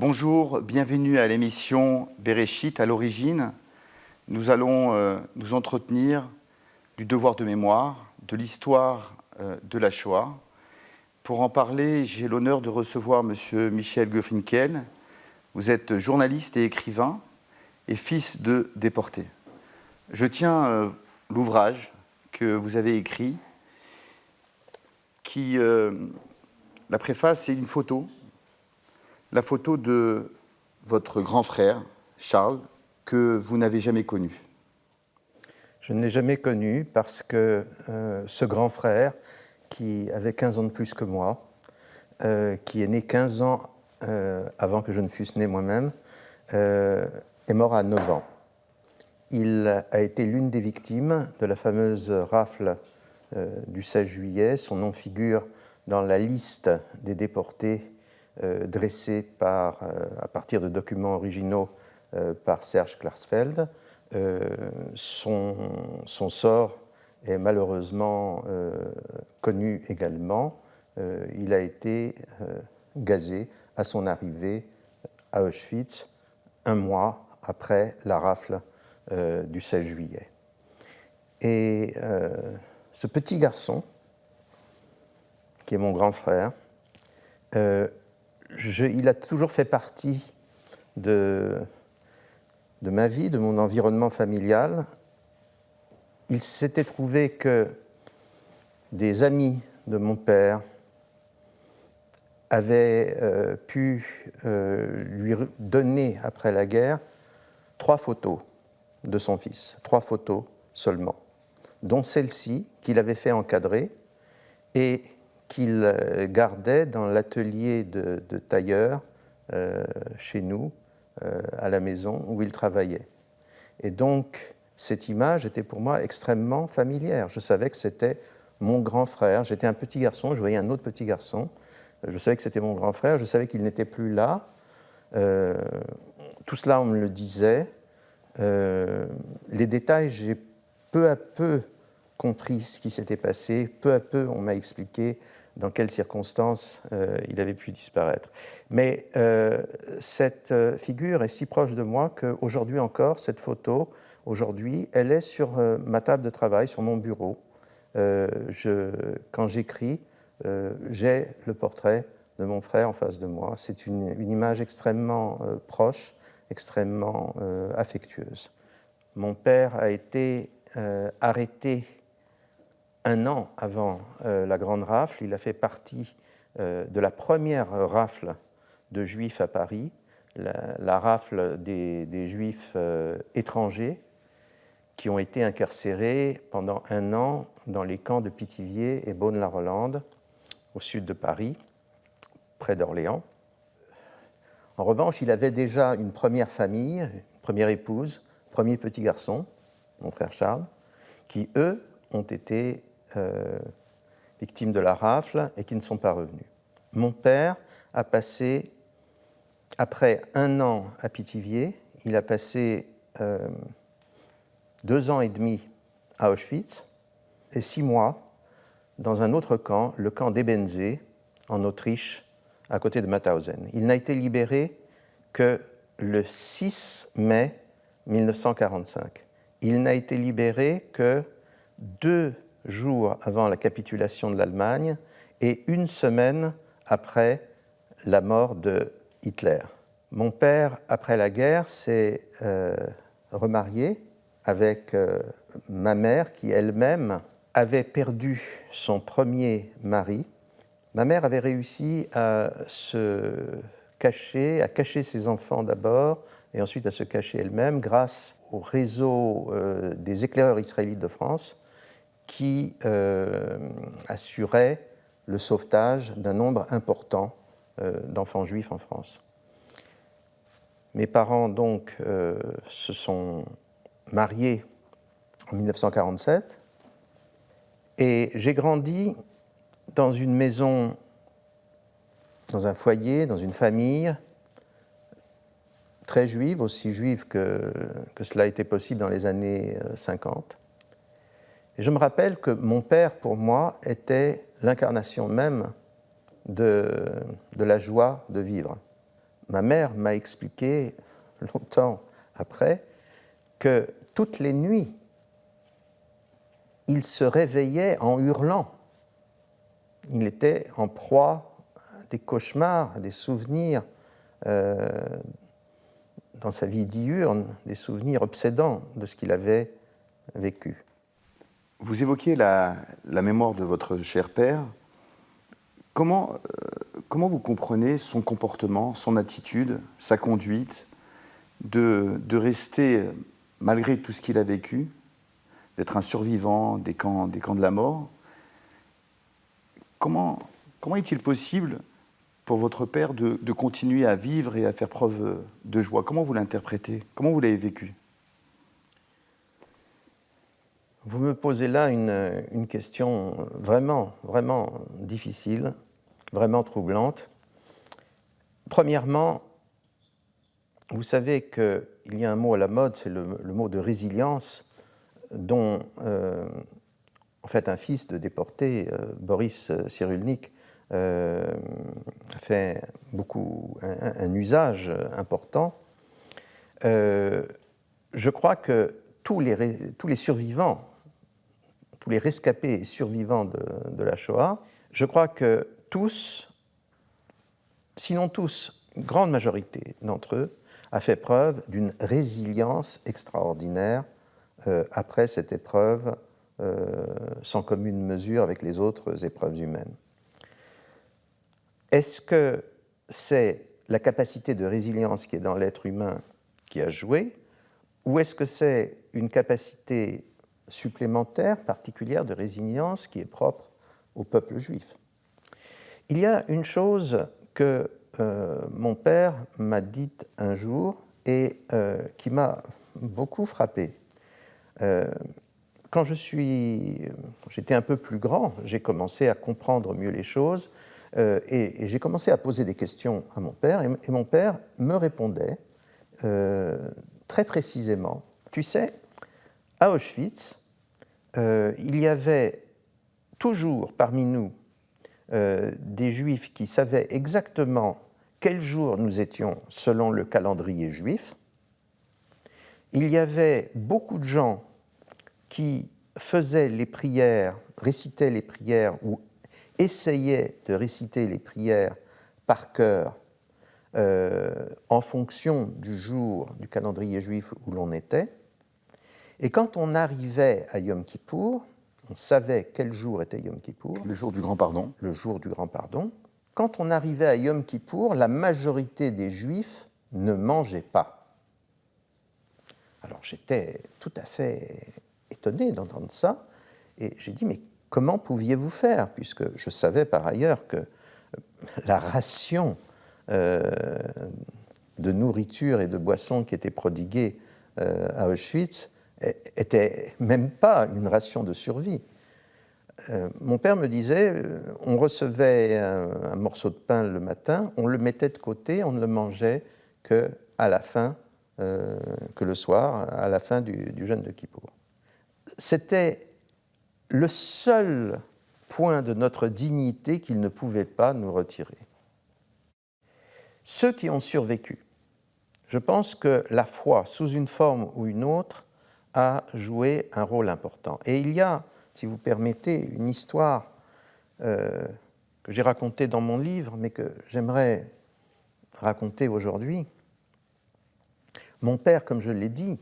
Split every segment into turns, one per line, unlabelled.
Bonjour, bienvenue à l'émission Bereshit à l'origine. Nous allons nous entretenir du devoir de mémoire, de l'histoire de la Shoah. Pour en parler, j'ai l'honneur de recevoir M. Michel Gofinkel. Vous êtes journaliste et écrivain et fils de déportés. Je tiens l'ouvrage que vous avez écrit, qui, la préface, c'est une photo. La photo de votre grand frère, Charles, que vous n'avez jamais connu.
Je ne l'ai jamais connu parce que ce grand frère, qui avait 15 ans de plus que moi, qui est né 15 ans avant que je ne fusse né moi-même, est mort à 9 ans. Il a été l'une des victimes de la fameuse rafle du 16 juillet. Son nom figure dans la liste des déportés dressé à partir de documents originaux par Serge Klarsfeld. Son sort est malheureusement connu également. Il a été gazé à son arrivée à Auschwitz, un mois après la rafle du 16 juillet. Et ce petit garçon, qui est mon grand frère, il a toujours fait partie de ma vie, de mon environnement familial. Il s'était trouvé que des amis de mon père avaient pu lui donner, après la guerre, 3 photos de son fils, 3 photos seulement, dont celle-ci qu'il avait fait encadrer et qu'il gardait dans l'atelier de tailleur chez nous, à la maison où il travaillait. Et donc, cette image était pour moi extrêmement familière. Je savais que c'était mon grand frère. J'étais un petit garçon, je voyais un autre petit garçon. Je savais que c'était mon grand frère, je savais qu'il n'était plus là. Tout cela, on me le disait. Les détails, j'ai peu à peu compris ce qui s'était passé. Peu à peu, on m'a expliqué dans quelles circonstances il avait pu disparaître. Mais cette figure est si proche de moi qu'aujourd'hui encore, cette photo, aujourd'hui, elle est sur ma table de travail, sur mon bureau. Quand j'écris, j'ai le portrait de mon frère en face de moi. C'est une image extrêmement proche, extrêmement affectueuse. Mon père a été arrêté 1 an avant la grande rafle. Il a fait partie de la première rafle de Juifs à Paris, la rafle des Juifs étrangers qui ont été incarcérés pendant 1 an dans les camps de Pithiviers et Beaune-la-Rolande, au sud de Paris, près d'Orléans. En revanche, il avait déjà une première famille, une première épouse, premier petit garçon, mon frère Charles, qui, eux, ont été victimes de la rafle et qui ne sont pas revenus. Mon père a passé, après 1 an à Pithiviers, il a passé 2 ans et demi à Auschwitz et 6 mois dans un autre camp, le camp d'Ebensee, en Autriche, à côté de Mauthausen. Il n'a été libéré que le 6 mai 1945. Il n'a été libéré que 2 jours avant la capitulation de l'Allemagne et 1 semaine après la mort de Hitler. Mon père, après la guerre, s'est remarié avec ma mère qui elle-même avait perdu son premier mari. Ma mère avait réussi à cacher ses enfants d'abord et ensuite à se cacher elle-même grâce au réseau des éclaireurs israélites de France qui assurait le sauvetage d'un nombre important d'enfants juifs en France. Mes parents, donc, se sont mariés en 1947 et j'ai grandi dans une maison, dans un foyer, dans une famille très juive, aussi juive que cela était possible dans les années 50. Et je me rappelle que mon père, pour moi, était l'incarnation même de la joie de vivre. ma mère m'a expliqué longtemps après que toutes les nuits, il se réveillait en hurlant. Il était en proie à des cauchemars, à des souvenirs dans sa vie diurne, des souvenirs obsédants de ce qu'il avait vécu.
Vous évoquiez la mémoire de votre cher père. Comment vous comprenez son comportement, son attitude, sa conduite, de rester, malgré tout ce qu'il a vécu, d'être un survivant des camps de la mort? Comment est-il possible pour votre père de continuer à vivre et à faire preuve de joie? Comment vous l'interprétez? Comment vous l'avez vécu?
Vous me posez là une question vraiment, vraiment difficile, vraiment troublante. Premièrement, vous savez qu'il y a un mot à la mode, c'est le mot de résilience, dont en fait un fils de déporté, Boris Cyrulnik, a fait beaucoup un usage important. Je crois que tous les survivants, tous les rescapés et survivants de la Shoah, je crois que tous, sinon tous, une grande majorité d'entre eux, a fait preuve d'une résilience extraordinaire après cette épreuve sans commune mesure avec les autres épreuves humaines. Est-ce que c'est la capacité de résilience qui est dans l'être humain qui a joué, ou est-ce que c'est une capacité supplémentaire, particulière de résilience qui est propre au peuple juif? Il y a une chose que mon père m'a dite un jour et qui m'a beaucoup frappé. Quand j'étais un peu plus grand, j'ai commencé à comprendre mieux les choses et j'ai commencé à poser des questions à mon père et mon père me répondait très précisément. Tu sais, à Auschwitz, il y avait toujours parmi nous des Juifs qui savaient exactement quel jour nous étions selon le calendrier juif. Il y avait beaucoup de gens qui faisaient les prières, récitaient les prières ou essayaient de réciter les prières par cœur en fonction du jour du calendrier juif où l'on était. Et quand on arrivait à Yom Kippour, on savait quel jour était Yom Kippour.
Le jour du grand pardon.
Le jour du grand pardon. Quand on arrivait à Yom Kippour, la majorité des Juifs ne mangeaient pas. Alors j'étais tout à fait étonné d'entendre ça, et j'ai dit, mais comment pouviez-vous faire? Puisque je savais par ailleurs que la ration de nourriture et de boissons qui était prodiguée à Auschwitz était même pas une ration de survie. Mon père me disait, on recevait un morceau de pain le matin, on le mettait de côté, on ne le mangeait qu'à la fin, que le soir, à la fin du jeûne de Kippour. C'était le seul point de notre dignité qu'il ne pouvait pas nous retirer. Ceux qui ont survécu, je pense que la foi, sous une forme ou une autre, a joué un rôle important. Et il y a, si vous permettez, une histoire que j'ai racontée dans mon livre, mais que j'aimerais raconter aujourd'hui. Mon père, comme je l'ai dit,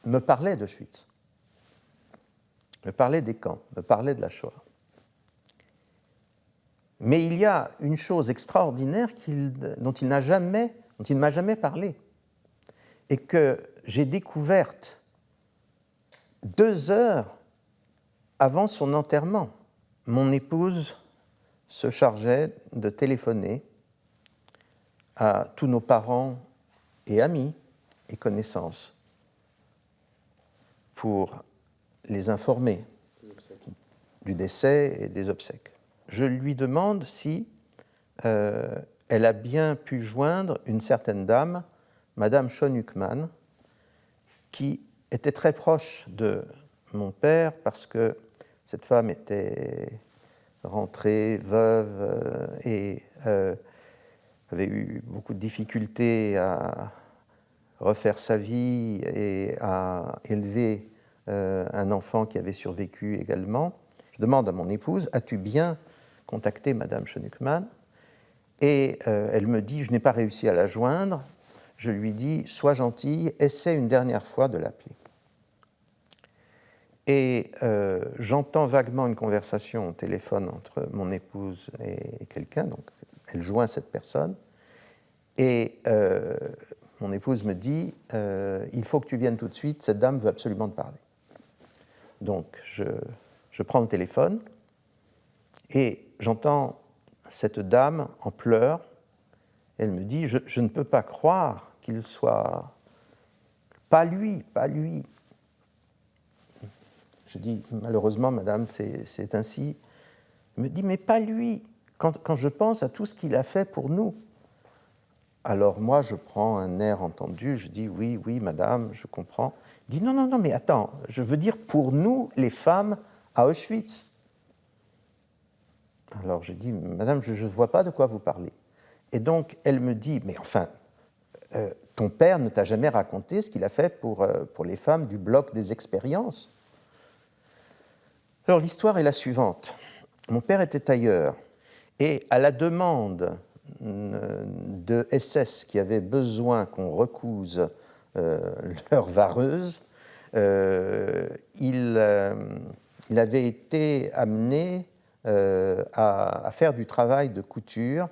me parlait d'Auschwitz, me parlait des camps, me parlait de la Shoah. Mais il y a une chose extraordinaire dont il ne m'a jamais parlé, et que j'ai découverte 2 heures avant son enterrement. Mon épouse se chargeait de téléphoner à tous nos parents et amis et connaissances pour les informer du décès et des obsèques. Je lui demande si elle a bien pu joindre une certaine dame, Madame Schonhuckmann, qui était très proche de mon père parce que cette femme était rentrée veuve et avait eu beaucoup de difficultés à refaire sa vie et à élever un enfant qui avait survécu également. Je demande à mon épouse, as-tu bien contacté Madame Schönigmann? Et elle me dit, je n'ai pas réussi à la joindre. Je lui dis, sois gentille, essaie une dernière fois de l'appeler. Et j'entends vaguement une conversation au téléphone entre mon épouse et quelqu'un, donc elle joint cette personne, et mon épouse me dit, il faut que tu viennes tout de suite, cette dame veut absolument te parler. Donc je prends le téléphone, et j'entends cette dame en pleurs. Elle me dit, je ne peux pas croire qu'il soit... Pas lui. Je dis, malheureusement, madame, c'est ainsi. Elle me dit, mais pas lui. Quand je pense à tout ce qu'il a fait pour nous. Alors moi, je prends un air entendu, je dis, oui, madame, je comprends. Elle dit, non, mais attends, je veux dire pour nous, les femmes, à Auschwitz. Alors je dis, madame, je ne vois pas de quoi vous parlez. Et donc, elle me dit, mais enfin, ton père ne t'a jamais raconté ce qu'il a fait pour les femmes du bloc des expériences. Alors, l'histoire est la suivante. Mon père était tailleur, et à la demande de SS qui avaient besoin qu'on recouse leur vareuse, il avait été amené à faire du travail de couture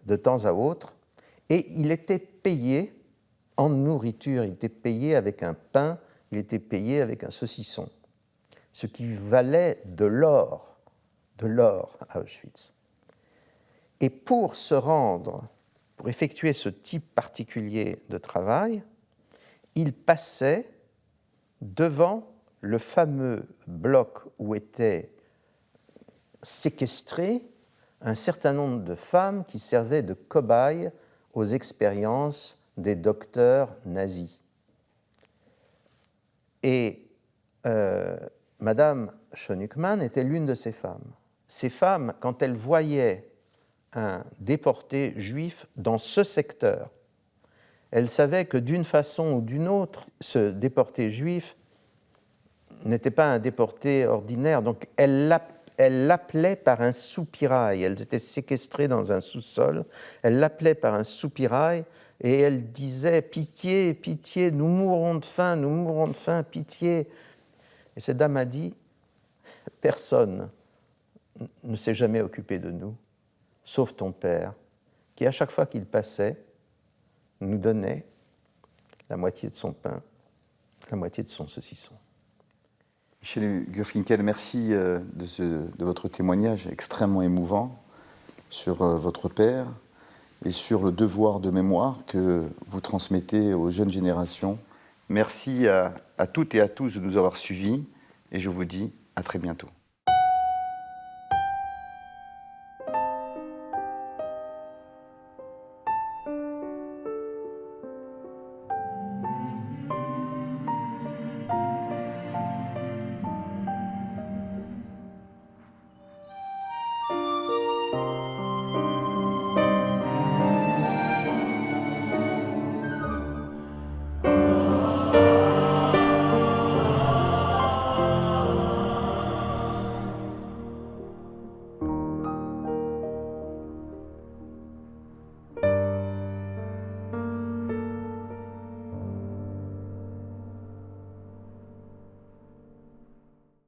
de temps à autre, et il était payé en nourriture, il était payé avec un pain, il était payé avec un saucisson, ce qui valait de l'or à Auschwitz. Et pour effectuer ce type particulier de travail, il passait devant le fameux bloc où étaient séquestrées un certain nombre de femmes qui servaient de cobayes aux expériences des docteurs nazis. Et Madame Schönigmann était l'une de ces femmes. Ces femmes, quand elles voyaient un déporté juif dans ce secteur, elles savaient que d'une façon ou d'une autre, ce déporté juif n'était pas un déporté ordinaire, donc elles l'appelaient par un soupirail. Elles étaient séquestrées dans un sous-sol, elles l'appelaient par un soupirail et elles disaient « Pitié, pitié, nous mourrons de faim, pitié ». Et cette dame a dit « Personne ne s'est jamais occupé de nous, sauf ton père, qui à chaque fois qu'il passait, nous donnait la moitié de son pain, la moitié de son saucisson. »
Michel Gürfinkel, merci de votre témoignage extrêmement émouvant sur votre père et sur le devoir de mémoire que vous transmettez aux jeunes générations. Merci à toutes et à tous de nous avoir suivis et je vous dis à très bientôt.